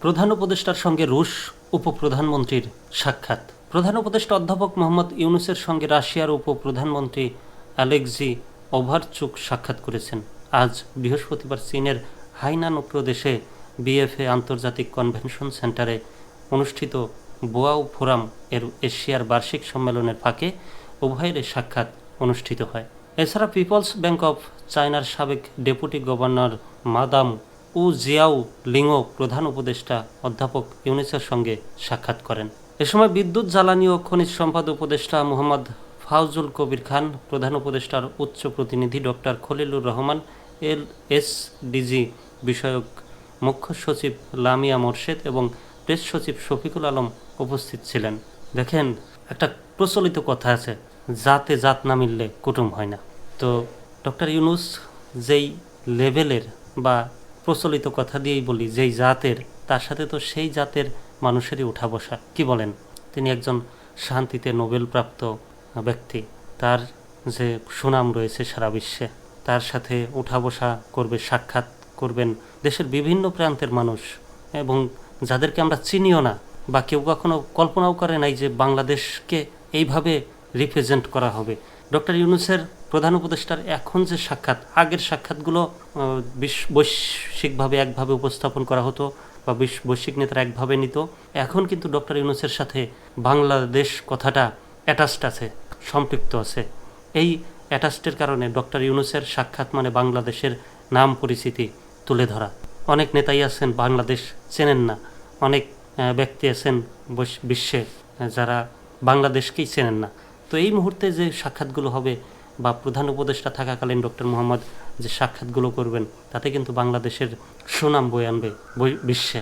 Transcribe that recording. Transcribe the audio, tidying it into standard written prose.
প্রধান উপদেষ্টার সঙ্গে রুশ উপপ্রধানমন্ত্রীর সাক্ষাৎ। প্রধান উপদেষ্টা অধ্যাপক মোহাম্মদ ইউনূসের সঙ্গে রাশিয়ার উপপ্রধানমন্ত্রী অ্যালেক্সি ওভারচুক সাক্ষাৎ করেছেন। আজ বৃহস্পতিবার চীনের হাইনান প্রদেশে বিএফএ আন্তর্জাতিক কনভেনশন সেন্টারে অনুষ্ঠিত বোয়াও ফোরাম এর এশিয়ার বার্ষিক সম্মেলনের ফাঁকে উভয়ের এই সাক্ষাৎ অনুষ্ঠিত হয়। এছাড়া পিপলস ব্যাংক অফ চায়নার সাবেক ডেপুটি গভর্নর মাদাম উ জিয়াও লিংও প্রধান উপদেষ্টা অধ্যাপক ইউনূসের সঙ্গে সাক্ষাৎ করেন। এ সময় বিদ্যুৎ, জ্বালানি ও খনিজ সম্পদ উপদেষ্টা মোহাম্মদ ফাউজুল কবির খান, প্রধান উপদেষ্টার উচ্চ প্রতিনিধি ডক্টর খলিলুর রহমান, এসডিজি বিষয়ক মুখ্য সচিব লামিয়া মোর্শেদ এবং প্রেস সচিব শফিকুল আলম উপস্থিত ছিলেন। দেখেন, একটা প্রচলিত কথা আছে, জাতে জাত না মিললে কুটুম হয় না। তো ডক্টর ইউনূস যেই লেভেলের, বা প্রচলিত কথা দিয়েই বলি, যেই জাতের, তার সাথে তো সেই জাতের মানুষেরই উঠা বসা। কি বলেন? তিনি একজন শান্তিতে নোবেলপ্রাপ্ত ব্যক্তি, তার যে সুনাম রয়েছে সারা বিশ্বে, তার সাথে উঠা বসা করবে, সাক্ষাৎ করবেন দেশের বিভিন্ন প্রান্তের মানুষ, এবং যাদেরকে আমরা চিনিও না, বা কেউ কখনো কল্পনাও করে নাই যে বাংলাদেশকে এইভাবে রিপ্রেজেন্ট করা হবে। ডক্টর ইউনূসের প্রধান উপদেষ্টার এখন যে সাক্ষাৎ, আগের সাক্ষাৎগুলো বৈশ্বিকভাবে একভাবে উপস্থাপন করা হতো, বা বৈশ্বিক নেতারা একভাবে নিত। এখন কিন্তু ডক্টর ইউনূসের সাথে বাংলাদেশ কথাটা অ্যাটাচড আছে, সম্পৃক্ত আছে। এই অ্যাটাচডের কারণে ডক্টর ইউনূসের সাক্ষাৎ মানে বাংলাদেশের নাম পরিচিতি তুলে ধরা। অনেক নেতাই আছেন বাংলাদেশ চেনেন না, অনেক ব্যক্তি আছেন বিশ্বে যারা বাংলাদেশকেই চেনেন না। তো এই মুহূর্তে যে সাক্ষাৎগুলো হবে, বা প্রধান উপদেষ্টা থাকাকালীন ডক্টর মোহাম্মদ যে সাক্ষাৎগুলো করবেন, তাতে কিন্তু বাংলাদেশের সুনাম বয়ে আনবে বিশ্বে।